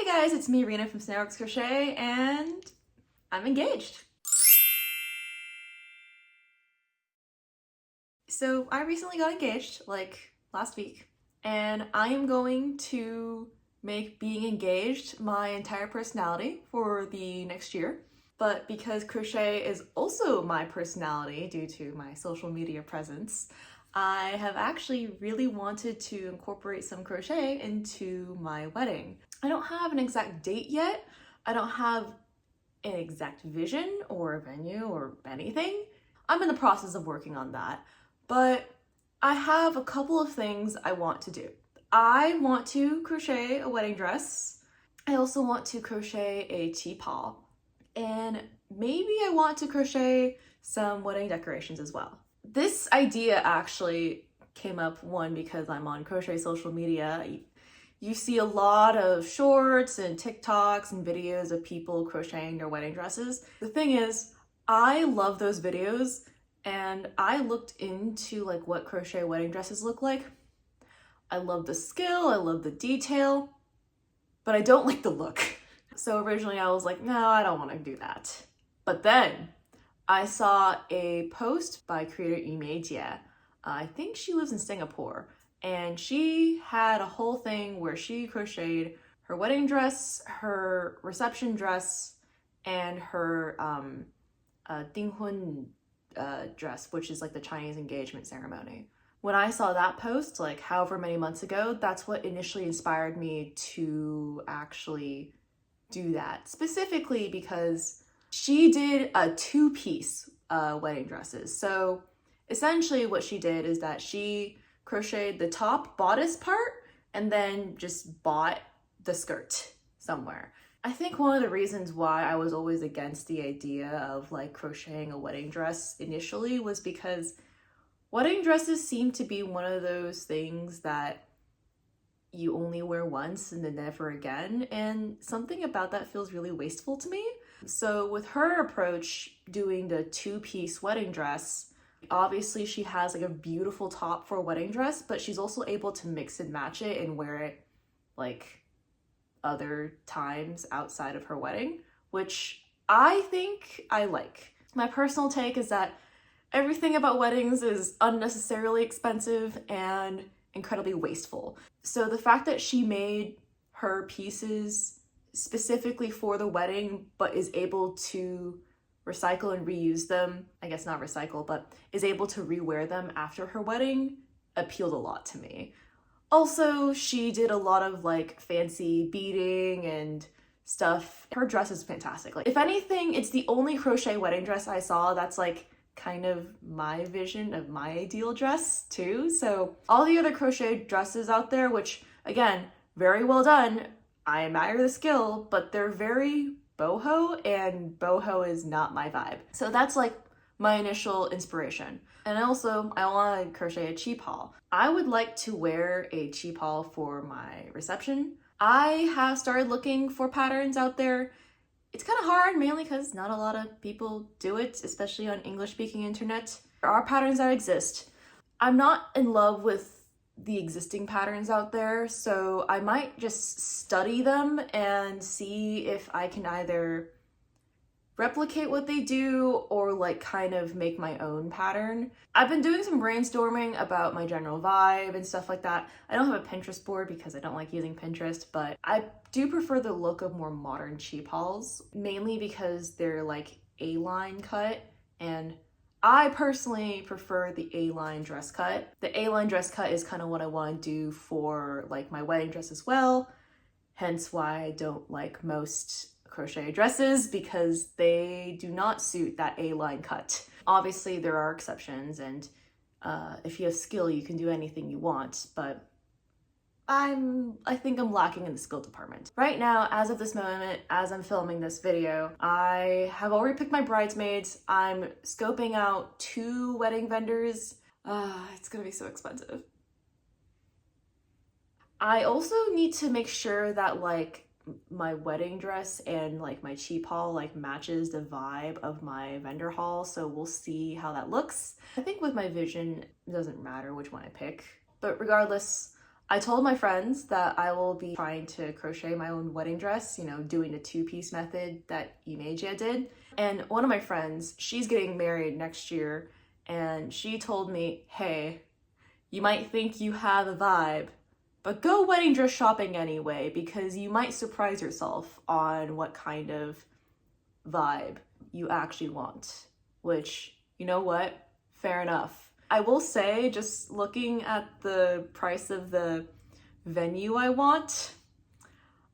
Hey guys, it's me, Rena from Snailworks Crochet, and I'm engaged. So I recently got engaged, like last week, and I am going to make being engaged my entire personality for the next year. But because crochet is also my personality due to my social media presence, I have actually really wanted to incorporate some crochet into my wedding. I don't have an exact date yet. I don't have an exact vision or a venue or anything. I'm in the process of working on that, but I have a couple of things I want to do. I want to crochet a wedding dress. I also want to crochet a teapot, and maybe I want to crochet some wedding decorations as well. This idea actually came up, one, because I'm on crochet social media. You see a lot of shorts and TikToks and videos of people crocheting their wedding dresses. The thing is, I love those videos, and I looked into like what crochet wedding dresses look like. I love the skill, I love the detail, but I don't like the look. So originally I was like, no, I don't want to do that. But then I saw a post by creator Imejia. I think she lives in Singapore, and she had a whole thing where she crocheted her wedding dress, her reception dress, and her Dinghun dress, which is like the Chinese engagement ceremony. When I saw that post, like however many months ago, that's what initially inspired me to actually do that. Specifically because she did a two-piece wedding dresses. So essentially what she did is that she crocheted the top bodice part and then just bought the skirt somewhere. I think one of the reasons why I was always against the idea of like crocheting a wedding dress initially was because wedding dresses seem to be one of those things that you only wear once and then never again, and something about that feels really wasteful to me. So with her approach, doing the two-piece wedding dress, obviously she has like a beautiful top for a wedding dress, but she's also able to mix and match it and wear it like other times outside of her wedding, which I think I like. My personal take is that everything about weddings is unnecessarily expensive and incredibly wasteful. So the fact that she made her pieces specifically for the wedding, but is able to recycle and reuse them, I guess not recycle, but is able to rewear them after her wedding, appealed a lot to me. Also, she did a lot of like fancy beading and stuff. Her dress is fantastic. Like, if anything, it's the only crochet wedding dress I saw that's like kind of my vision of my ideal dress too. So all the other crochet dresses out there, which again, very well done, I admire the skill, but they're very boho, and boho is not my vibe. So that's like my initial inspiration. And also, I want to crochet a cheapal. I would like to wear a cheapal for my reception. I have started looking for patterns out there. It's kind of hard, mainly because not a lot of people do it, especially on English-speaking internet. There are patterns that exist. I'm not in love with the existing patterns out there, so I might just study them and see if I can either replicate what they do or like kind of make my own pattern. I've been doing some brainstorming about my general vibe and stuff like that. I don't have a Pinterest board because I don't like using Pinterest, but I do prefer the look of more modern cheapals, mainly because they're like A-line cut, and I personally prefer the A-line dress cut. The A-line dress cut is kind of what I want to do for like my wedding dress as well, hence why I don't like most crochet dresses, because they do not suit that A-line cut. Obviously there are exceptions, and if you have skill you can do anything you want, but I think I'm lacking in the skill department. Right now, as of this moment, as I'm filming this video, I have already picked my bridesmaids. I'm scoping out 2 wedding vendors. It's gonna be so expensive. I also need to make sure that like my wedding dress and like my cheapal like matches the vibe of my vendor haul, so we'll see how that looks. I think with my vision, it doesn't matter which one I pick, but regardless, I told my friends that I will be trying to crochet my own wedding dress, you know, doing the two-piece method that Imeja did. And one of my friends, she's getting married next year, and she told me, hey, you might think you have a vibe, but go wedding dress shopping anyway, because you might surprise yourself on what kind of vibe you actually want. Which, you know what? Fair enough. I will say, just looking at the price of the venue I want,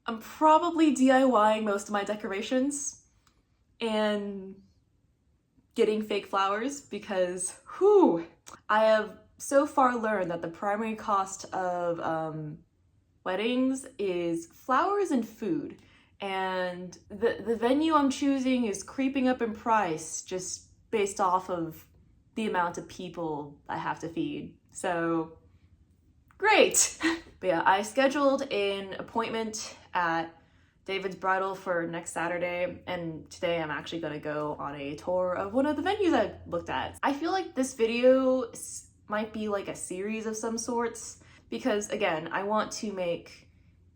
I'm probably DIYing most of my decorations and getting fake flowers because, whew, I have so far learned that the primary cost of weddings is flowers and food. And the venue I'm choosing is creeping up in price just based off of the amount of people I have to feed. So, great! But yeah, I scheduled an appointment at David's Bridal for next Saturday, and today I'm actually gonna go on a tour of one of the venues I looked at. I feel like this video might be like a series of some sorts, because again, I want to make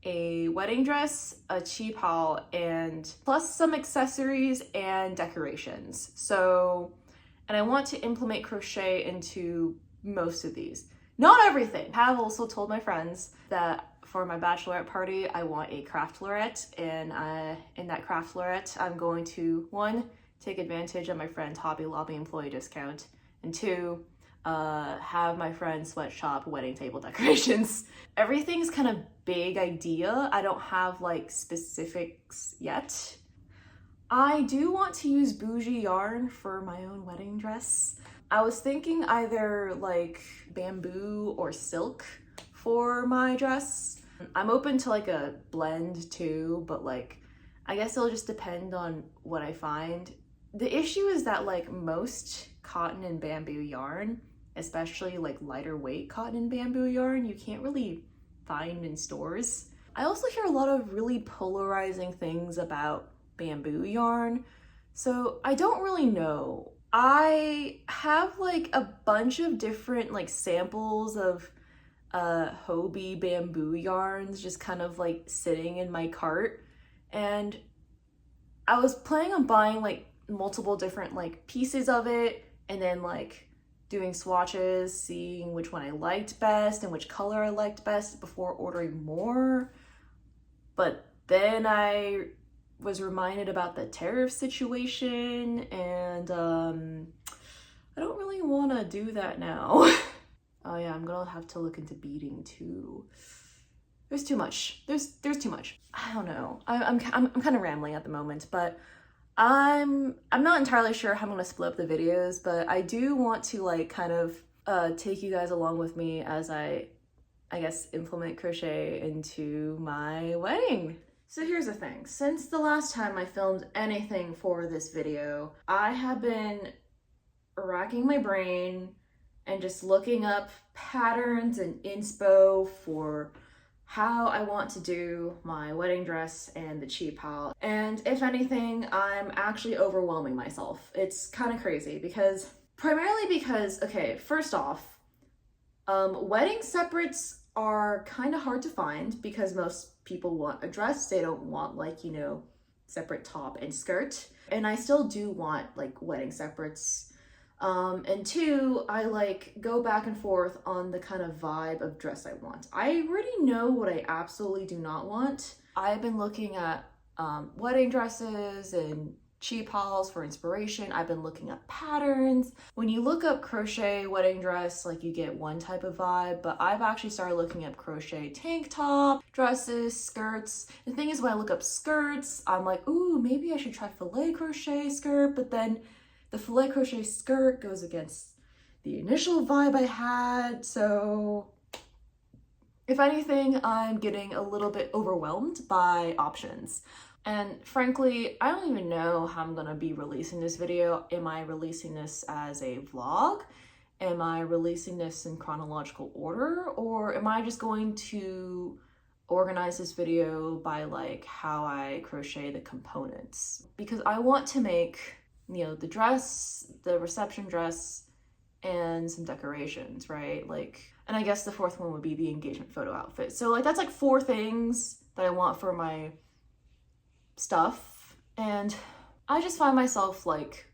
a wedding dress, a cheap haul, and plus some accessories and decorations. So, and I want to implement crochet into most of these. Not everything. I have also told my friends that for my bachelorette party, I want a craft lorette, and in that craft lorette, I'm going to, 1, take advantage of my friend's Hobby Lobby employee discount, and 2, have my friend sweatshop wedding table decorations. Everything's kind of big idea. I don't have like specifics yet. I do want to use bougie yarn for my own wedding dress. I was thinking either like bamboo or silk for my dress. I'm open to like a blend too, but like I guess it'll just depend on what I find. The issue is that like most cotton and bamboo yarn, especially like lighter weight cotton and bamboo yarn, you can't really find in stores. I also hear a lot of really polarizing things about bamboo yarn, so I don't really know. I have like a bunch of different like samples of Hobie bamboo yarns just kind of like sitting in my cart, and I was planning on buying like multiple different like pieces of it and then like doing swatches, seeing which one I liked best and which color I liked best before ordering more. But then I was reminded about the tariff situation, and I don't really want to do that now. Oh yeah, I'm gonna have to look into beading too. There's too much. There's too much. I don't know. I'm kind of rambling at the moment, but I'm not entirely sure how I'm gonna split up the videos, but I do want to like kind of take you guys along with me as I guess implement crochet into my wedding. So here's the thing. Since the last time I filmed anything for this video, I have been racking my brain and just looking up patterns and inspo for how I want to do my wedding dress and the cheap haul. And if anything, I'm actually overwhelming myself. It's kind of crazy primarily because, okay, first off, wedding separates are kind of hard to find because most people want a dress. They don't want like, you know, separate top and skirt. And I still do want like wedding separates. And 2, I like go back and forth on the kind of vibe of dress I want. I already know what I absolutely do not want. I've been looking at wedding dresses and cheap hauls for inspiration. I've been looking up patterns. When you look up crochet wedding dress, like you get one type of vibe, but I've actually started looking up crochet tank top, dresses, skirts. The thing is, when I look up skirts, I'm like, ooh, maybe I should try filet crochet skirt, but then the filet crochet skirt goes against the initial vibe I had, so if anything, I'm getting a little bit overwhelmed by options. And frankly, I don't even know how I'm gonna be releasing this video. Am I releasing this as a vlog? Am I releasing this in chronological order? Or am I just going to organize this video by like how I crochet the components? Because I want to make, you know, the dress, the reception dress, and some decorations, right? Like, And I guess the fourth one would be the engagement photo outfit. So like that's like 4 things that I want for my stuff. And I just find myself like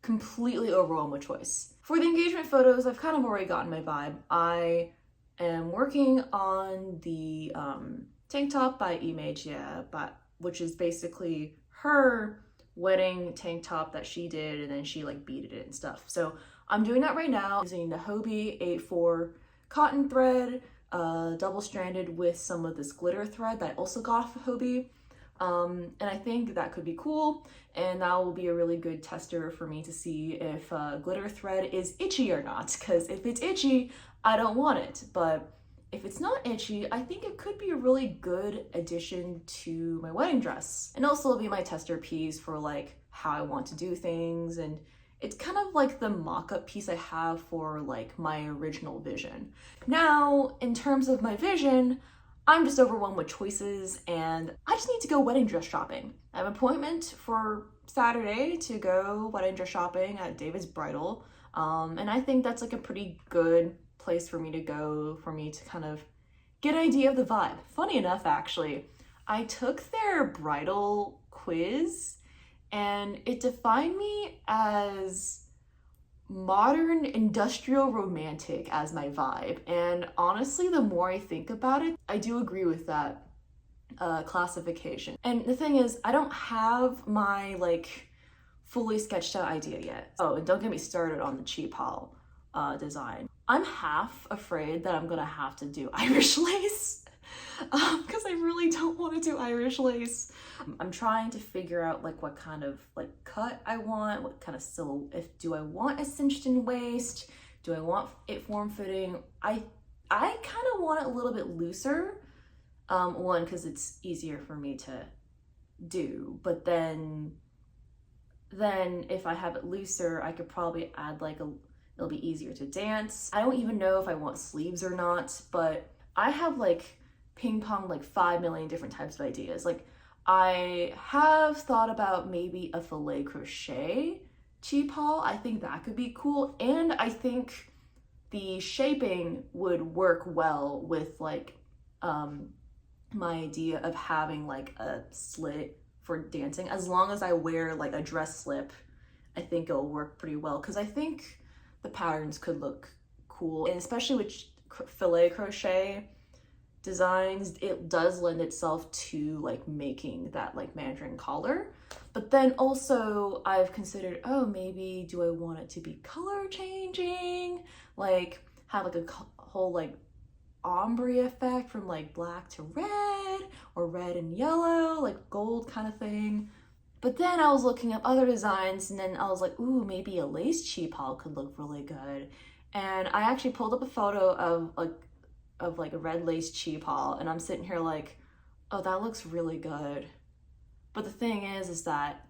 completely overwhelmed with choice. For the engagement photos, I've kind of already gotten my vibe. I am working on the tank top by Image, which is basically her wedding tank top that she did, and then she like beaded it and stuff. So I'm doing that right now using the Hobie 8/4 cotton thread, double-stranded with some of this glitter thread that I also got off of Hobie. And I think that could be cool, and that will be a really good tester for me to see if glitter thread is itchy or not, because if it's itchy, I don't want it. But if it's not itchy, I think it could be a really good addition to my wedding dress. And also it'll be my tester piece for like how I want to do things, and it's kind of like the mock-up piece I have for like my original vision. Now, in terms of my vision, I'm just overwhelmed with choices, and I just need to go wedding dress shopping. I have an appointment for Saturday to go wedding dress shopping at David's Bridal, and I think that's like a pretty good place for me to go, for me to kind of get an idea of the vibe. Funny enough, actually, I took their bridal quiz, and it defined me as modern industrial romantic as my vibe. And honestly, the more I think about it, I do agree with that classification. And the thing is, I don't have my like fully sketched out idea yet. Oh, and don't get me started on the cheap haul design. I'm half afraid that I'm gonna have to do Irish lace because I really don't want to do Irish lace. I'm trying to figure out like what kind of like cut I want, what kind of silhouette. Do I want a cinched in waist? Do I want it form-fitting? I kind of want it a little bit looser. One, because it's easier for me to do, but then if I have it looser, I could probably add like it'll be easier to dance. I don't even know if I want sleeves or not, but I have like ping pong like 5 million different types of ideas. Like I have thought about maybe a filet crochet cheap haul. I think that could be cool, and I think the shaping would work well with like my idea of having like a slit for dancing. As long as I wear like a dress slip, I think it'll work pretty well, because I think the patterns could look cool, and especially with filet crochet designs, it does lend itself to like making that like mandarin collar. But then also I've considered, oh, maybe do I want it to be color changing, like have like a whole like ombre effect from like black to red, or red and yellow, like gold kind of thing. But then I was looking up other designs, and then I was like, ooh, maybe a lace cheap haul could look really good. And I actually pulled up a photo of a red lace cheap haul, and I'm sitting here like, oh, that looks really good. But the thing is that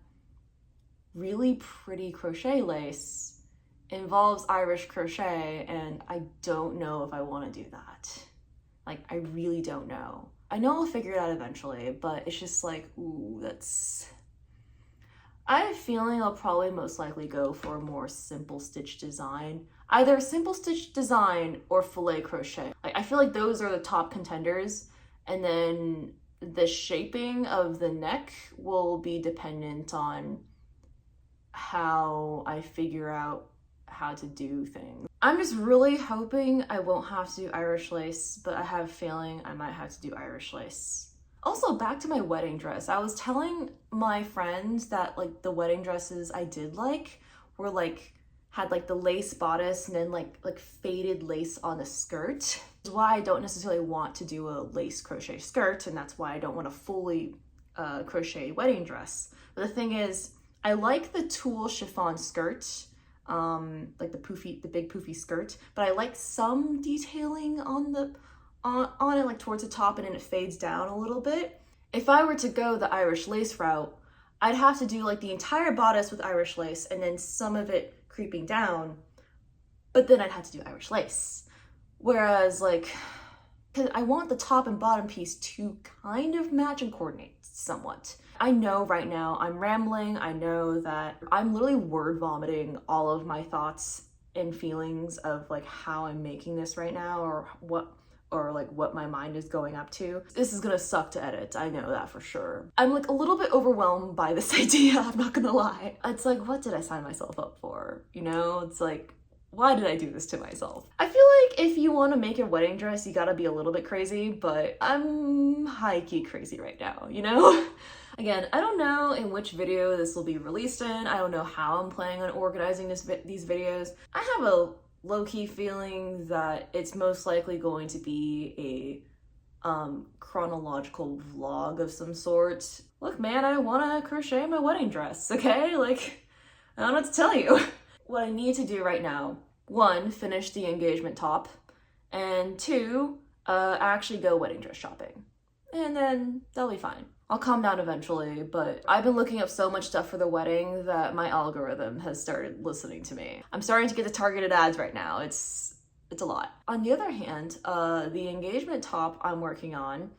really pretty crochet lace involves Irish crochet, and I don't know if I want to do that. Like, I really don't know. I know I'll figure it out eventually, but it's just like, ooh, I have a feeling I'll probably most likely go for a more simple stitch design. Either simple stitch design or filet crochet. I feel like those are the top contenders, and then the shaping of the neck will be dependent on how I figure out how to do things. I'm just really hoping I won't have to do Irish lace, but I have a feeling I might have to do Irish lace. Also, back to my wedding dress. I was telling my friends that like the wedding dresses I did like were like had like the lace bodice and then like faded lace on the skirt. That's why I don't necessarily want to do a lace crochet skirt, and that's why I don't want a fully crochet wedding dress. But the thing is, I like the tulle chiffon skirt, like the big poofy skirt, but I like some detailing on it, like towards the top, and then it fades down a little bit. If I were to go the Irish lace route, I'd have to do like the entire bodice with Irish lace and then some of it creeping down, but then I'd have to do Irish lace. Whereas like, because I want the top and bottom piece to kind of match and coordinate somewhat. I know right now I'm rambling. I know that I'm literally word vomiting all of my thoughts and feelings of like how I'm making this right now, or what my mind is going up to. This is gonna suck to edit, I know that for sure. I'm like a little bit overwhelmed by this idea, I'm not gonna lie. It's like, what did I sign myself up for? You know, it's like, why did I do this to myself? I feel like if you want to make a wedding dress, you gotta be a little bit crazy, but I'm high-key crazy right now, you know? Again, I don't know in which video this will be released in. I don't know how I'm planning on organizing these videos. I have a low-key feeling that it's most likely going to be a chronological vlog of some sort. Look, man, I want to crochet my wedding dress, okay? Like, I don't know what to tell you. What I need to do right now, 1, finish the engagement top, and 2, actually go wedding dress shopping. And then that'll be fine. I'll calm down eventually, but I've been looking up so much stuff for the wedding that my algorithm has started listening to me. I'm starting to get the targeted ads right now. It's a lot. On the other hand, the engagement top I'm working on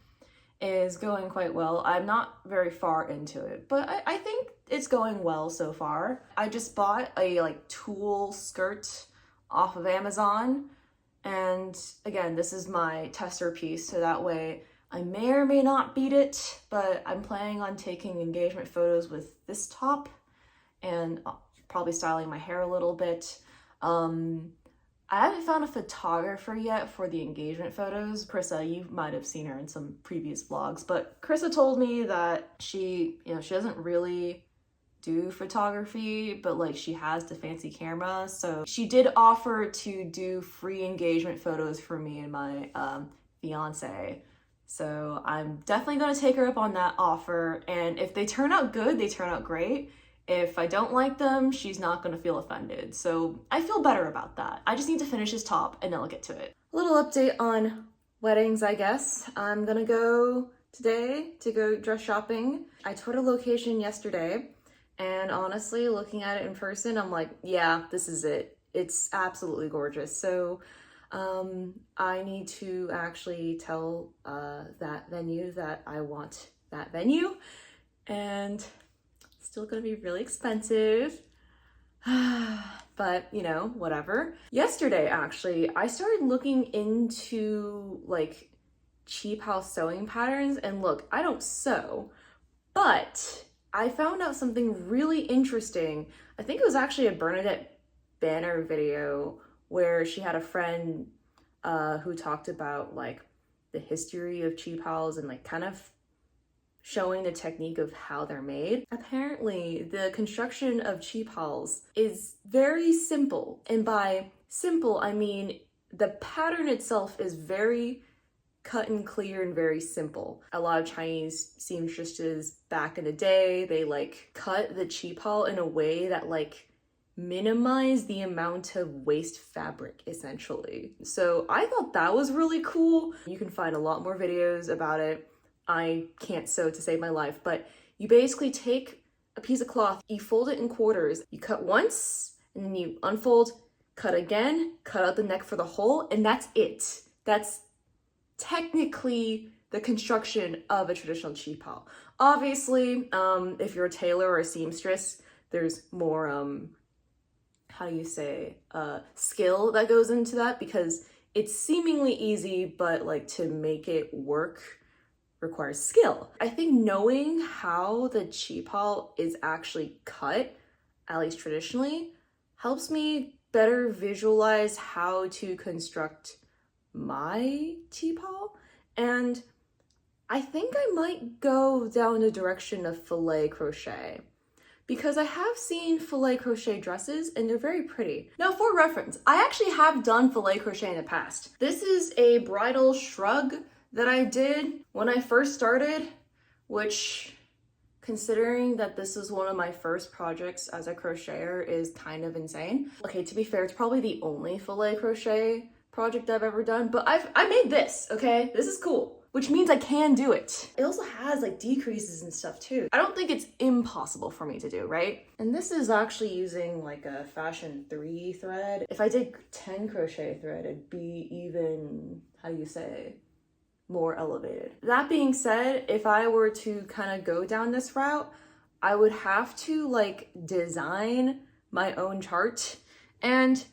is going quite well. I'm not very far into it, but I think it's going well so far. I just bought a like tulle skirt off of Amazon, and again, this is my tester piece, so that way I may or may not beat it, but I'm planning on taking engagement photos with this top and probably styling my hair a little bit. I haven't found a photographer yet for the engagement photos. Krissa, you might have seen her in some previous vlogs, but Krissa told me that she doesn't really do photography, but like she has the fancy camera. So she did offer to do free engagement photos for me and my fiance. So I'm definitely gonna take her up on that offer. And if they turn out good, they turn out great. If I don't like them, she's not gonna feel offended. So I feel better about that. I just need to finish this top and then I'll get to it. A little update on weddings, I guess. I'm gonna go today to go dress shopping. I toured a location yesterday, and honestly, looking at it in person, I'm like, yeah, this is it. It's absolutely gorgeous. So I need to actually tell that venue that I want that venue, and still gonna be really expensive, but you know, whatever. Yesterday, actually, I started looking into like cheap house sewing patterns, and look, I don't sew, but I found out something really interesting. I think it was actually a Bernadette Banner video where she had a friend who talked about like the history of cheap howls and like kind of showing the technique of how they're made. Apparently, the construction of cheap howls is very simple. And by simple, I mean the pattern itself is very cut and clear and very simple. A lot of Chinese seamstresses back in the day, they like cut the cheap haul in a way that like minimize the amount of waste fabric, essentially. So I thought that was really cool. You can find a lot more videos about it. I can't sew to save my life, but you basically take a piece of cloth, you fold it in quarters, you cut once, and then you unfold, cut again, cut out the neck for the hole, and that's it. That's technically the construction of a traditional cheap haul. Obviously, if you're a tailor or a seamstress, there's more, skill that goes into that, because it's seemingly easy, but like to make it work requires skill. I think knowing how the cheap haul is actually cut, at least traditionally, helps me better visualize how to construct my cheap haul. And I think I might go down the direction of filet crochet, because I have seen filet crochet dresses and they're very pretty. Now, for reference, I actually have done filet crochet in the past. This is a bridal shrug that I did when I first started, which, considering that this was one of my first projects as a crocheter, is kind of insane. Okay, to be fair, it's probably the only filet crochet project I've ever done, but I made this, okay? This is cool, which means I can do it. It also has like decreases and stuff too. I don't think it's impossible for me to do, right? And this is actually using like a fashion 3 thread. If I did 10 crochet thread, it'd be even, more elevated. That being said, if I were to kind of go down this route, I would have to like design my own chart. And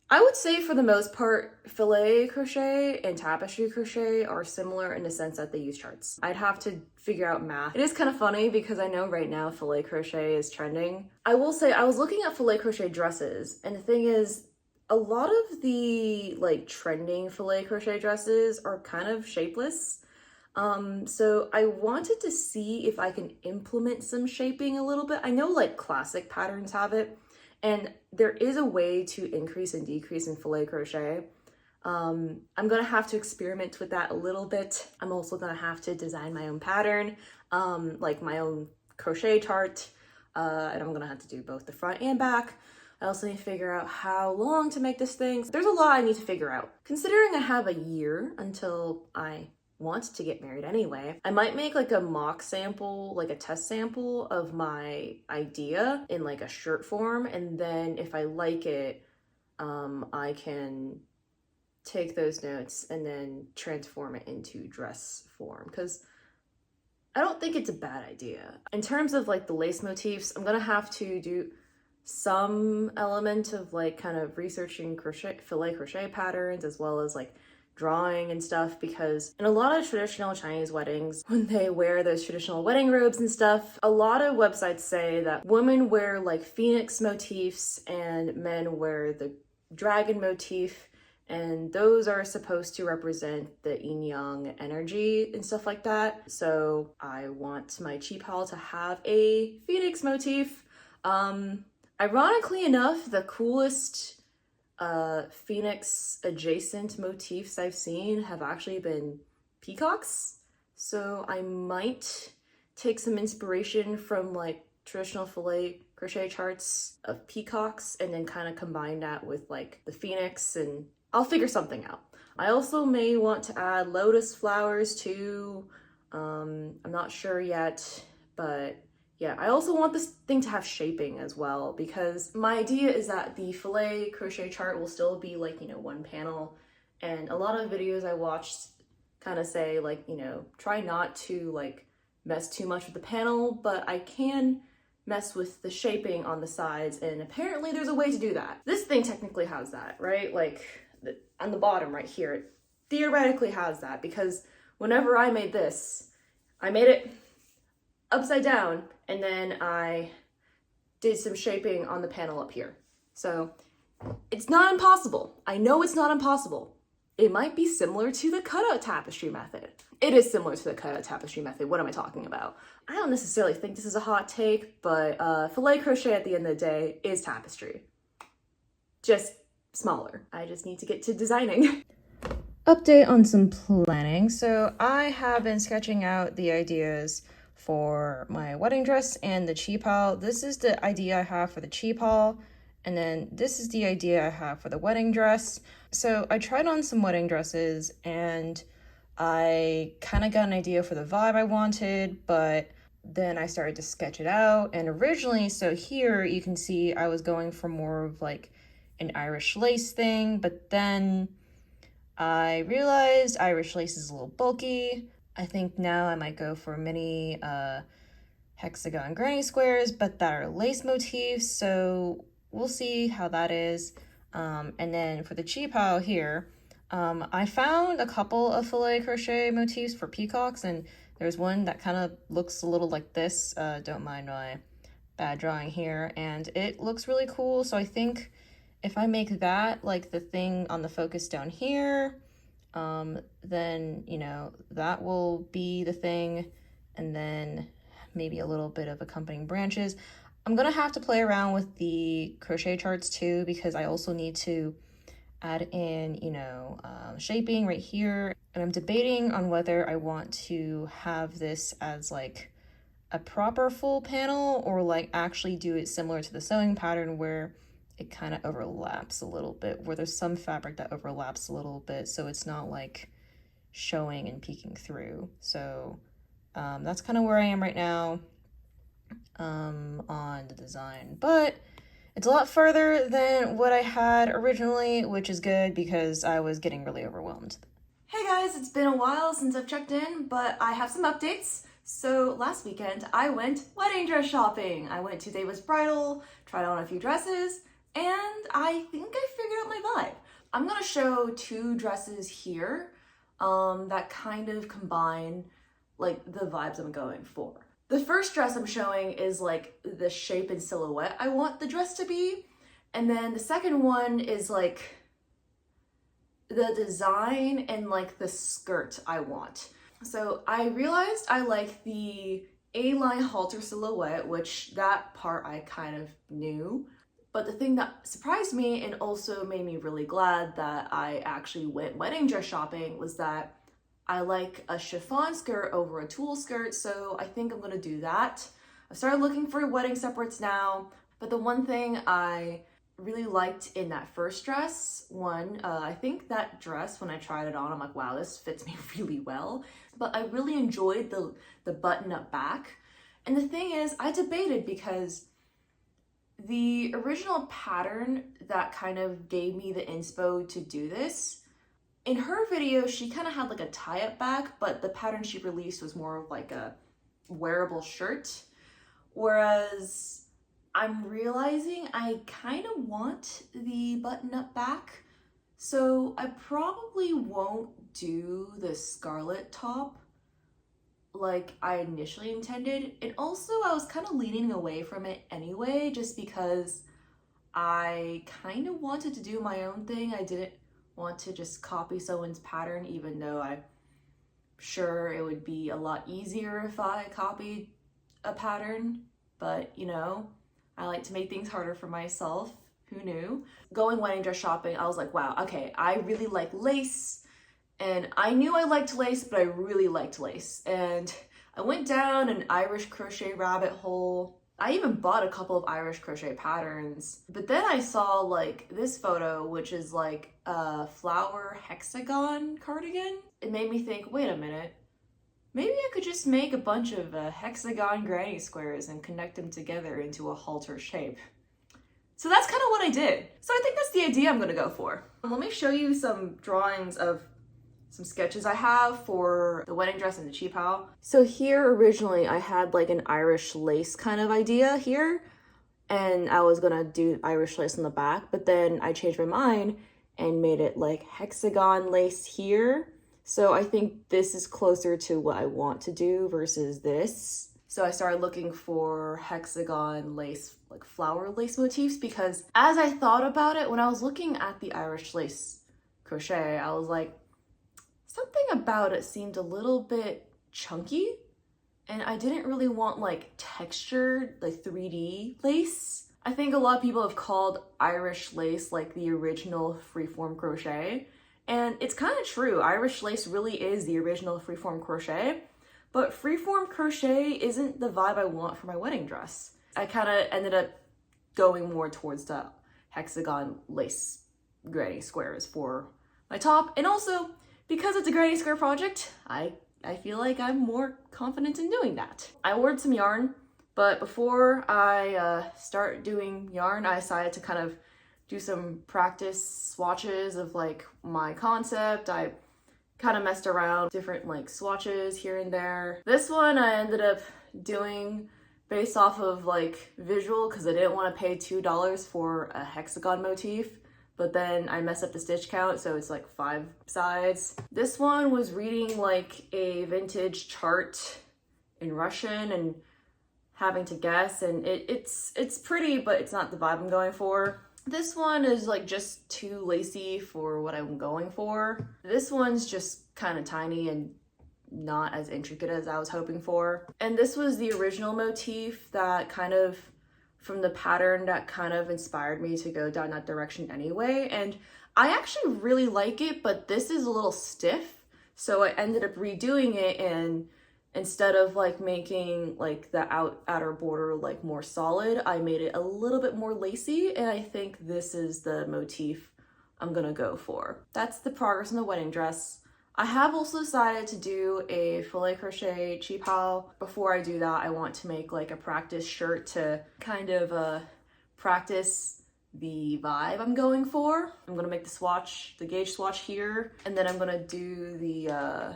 I would say for the most part, filet crochet and tapestry crochet are similar in the sense that they use charts. I'd have to figure out math. It is kind of funny because I know right now filet crochet is trending. I will say I was looking at filet crochet dresses, and the thing is, a lot of the like trending filet crochet dresses are kind of shapeless. So I wanted to see if I can implement some shaping a little bit. I know like classic patterns have it, and there is a way to increase and decrease in filet crochet. I'm gonna have to experiment with that a little bit. I'm also gonna have to design my own pattern, like my own crochet chart, and I'm gonna have to do both the front and back. I also need to figure out how long to make this thing. There's a lot I need to figure out. Considering I have a year until I want to get married anyway, I might make like a mock sample, like a test sample of my idea in like a shirt form, and then if I like it, I can take those notes and then transform it into dress form, because I don't think it's a bad idea. In terms of like the lace motifs, I'm gonna have to do some element of like kind of researching filet crochet patterns as well as like drawing and stuff, because in a lot of traditional Chinese weddings, when they wear those traditional wedding robes and stuff, a lot of websites say that women wear like phoenix motifs and men wear the dragon motif, and those are supposed to represent the yin yang energy and stuff like that. So I want my qipao to have a phoenix motif. Ironically enough, the coolest phoenix adjacent motifs I've seen have actually been peacocks. So I might take some inspiration from like traditional filet crochet charts of peacocks and then kind of combine that with like the phoenix, and I'll figure something out. I also may want to add lotus flowers too. I'm not sure yet, but yeah, I also want this thing to have shaping as well, because my idea is that the filet crochet chart will still be like, you know, one panel. And a lot of videos I watched kind of say like, you know, try not to like mess too much with the panel, but I can mess with the shaping on the sides, and apparently there's a way to do that. This thing technically has that, right? Like on the bottom right here, it theoretically has that, because whenever I made this, I made it upside down, and then I did some shaping on the panel up here. So it's not impossible. I know it's not impossible. It might be similar to the cutout tapestry method. It is similar to the cutout tapestry method. What am I talking about? I don't necessarily think this is a hot take, but filet crochet at the end of the day is tapestry. Just smaller. I just need to get to designing. Update on some planning. So I have been sketching out the ideas for my wedding dress and the qipao. This is the idea I have for the qipao, and then this is the idea I have for the wedding dress. So I tried on some wedding dresses and I kind of got an idea for the vibe I wanted, but then I started to sketch it out. And originally, so here you can see I was going for more of like an Irish lace thing, but then I realized Irish lace is a little bulky. I think now I might go for mini hexagon granny squares, but that are lace motifs, so we'll see how that is. And then for the qipao here, I found a couple of filet crochet motifs for peacocks, and there's one that kind of looks a little like this. Don't mind my bad drawing here, and it looks really cool. So I think if I make that like the thing on the focus down here, then, you know, that will be the thing, and then maybe a little bit of accompanying branches. I'm gonna have to play around with the crochet charts too, because I also need to add in, you know, shaping right here, and I'm debating on whether I want to have this as like a proper full panel or like actually do it similar to the sewing pattern where it kind of overlaps a little bit, where there's some fabric that overlaps a little bit, so it's not like showing and peeking through. So that's kind of where I am right now on the design, but it's a lot further than what I had originally, which is good because I was getting really overwhelmed. Hey guys, it's been a while since I've checked in, but I have some updates. So last weekend I went wedding dress shopping. I went to David's Bridal, tried on a few dresses, and I think I figured out my vibe. I'm gonna show two dresses here that kind of combine like the vibes I'm going for. The first dress I'm showing is like the shape and silhouette I want the dress to be. And then the second one is like the design and like the skirt I want. So I realized I like the A-line halter silhouette, which that part I kind of knew. But the thing that surprised me and also made me really glad that I actually went wedding dress shopping was that I like a chiffon skirt over a tulle skirt, so I think I'm gonna do that. I started looking for wedding separates now, but the one thing I really liked in that first dress, I think that dress, when I tried it on, I'm like, wow, this fits me really well. But I really enjoyed the button-up back. And the thing is, I debated because the original pattern that kind of gave me the inspo to do this, in her video, she kind of had like a tie-up back, but the pattern she released was more of like a wearable shirt. Whereas I'm realizing I kind of want the button-up back, so I probably won't do the scarlet top like I initially intended. And also I was kind of leaning away from it anyway, just because I kind of wanted to do my own thing. I didn't want to just copy someone's pattern, even though I'm sure it would be a lot easier if I copied a pattern. But you know, I like to make things harder for myself. Who knew? Going wedding dress shopping, I was like, wow, okay, I really like lace. And I knew I liked lace, but I really liked lace. And I went down an Irish crochet rabbit hole. I even bought a couple of Irish crochet patterns. But then I saw like this photo, which is like a flower hexagon cardigan. It made me think, wait a minute. Maybe I could just make a bunch of hexagon granny squares and connect them together into a halter shape. So that's kind of what I did. So I think that's the idea I'm gonna go for. Let me show you some drawings of some sketches I have for the wedding dress and the cheapao. So here originally I had like an Irish lace kind of idea here, and I was gonna do Irish lace on the back, but then I changed my mind and made it like hexagon lace here. So I think this is closer to what I want to do versus this. So I started looking for hexagon lace, like flower lace motifs, because as I thought about it, when I was looking at the Irish lace crochet, I was like, something about it seemed a little bit chunky, and I didn't really want like textured, like 3D lace. I think a lot of people have called Irish lace like the original freeform crochet. And it's kind of true. Irish lace really is the original freeform crochet, but freeform crochet isn't the vibe I want for my wedding dress. I kind of ended up going more towards the hexagon lace granny squares for my top. And also, because it's a granny square project, I feel like I'm more confident in doing that. I ordered some yarn, but before I start doing yarn, I decided to kind of do some practice swatches of like my concept. I kind of messed around different like swatches here and there. This one I ended up doing based off of like visual, because I didn't want to pay $2 for a hexagon motif, but then I messed up the stitch count, so it's like 5 sides. This one was reading like a vintage chart in Russian and having to guess, and it's pretty, but it's not the vibe I'm going for. This one is like just too lacy for what I'm going for. This one's just kind of tiny and not as intricate as I was hoping for. And this was the original motif that kind of, from the pattern, that kind of inspired me to go down that direction anyway. And I actually really like it, but this is a little stiff. So I ended up redoing it, and instead of like making like the outer border like more solid, I made it a little bit more lacy, and I think this is the motif I'm gonna go for. That's the progress in the wedding dress. I have also decided to do a filet crochet cheapao. Before I do that, I want to make like a practice shirt to kind of practice the vibe I'm going for. I'm gonna make the swatch, the gauge swatch here, and then I'm gonna do the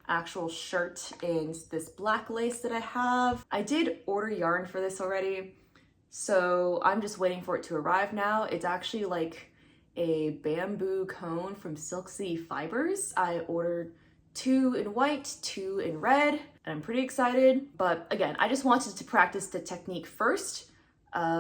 actual shirt in this black lace that I have. I did order yarn for this already, So I'm just waiting for it to arrive now. It's actually like a bamboo cone from Silk City Fibers. I ordered 2 in white, 2 in red, and I'm pretty excited. But again, I just wanted to practice the technique first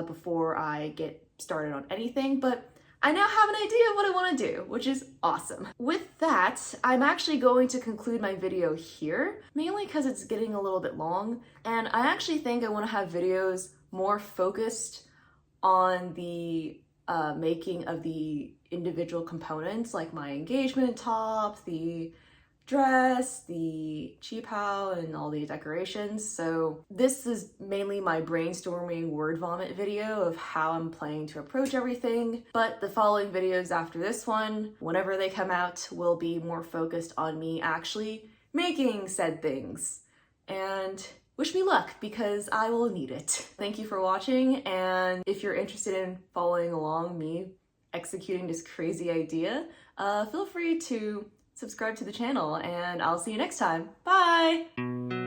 before I get started on anything. But I now have an idea of what I want to do, which is awesome. With that, I'm actually going to conclude my video here, mainly because it's getting a little bit long, and I actually think I want to have videos more focused on the making of the individual components, like my engagement top, the dress, the cheapao, and all the decorations. So this is mainly my brainstorming word vomit video of how I'm planning to approach everything, but the following videos after this one, whenever they come out, will be more focused on me actually making said things. And wish me luck, because I will need it. Thank you for watching, and if you're interested in following along me executing this crazy idea, feel free to subscribe to the channel, and I'll see you next time. Bye!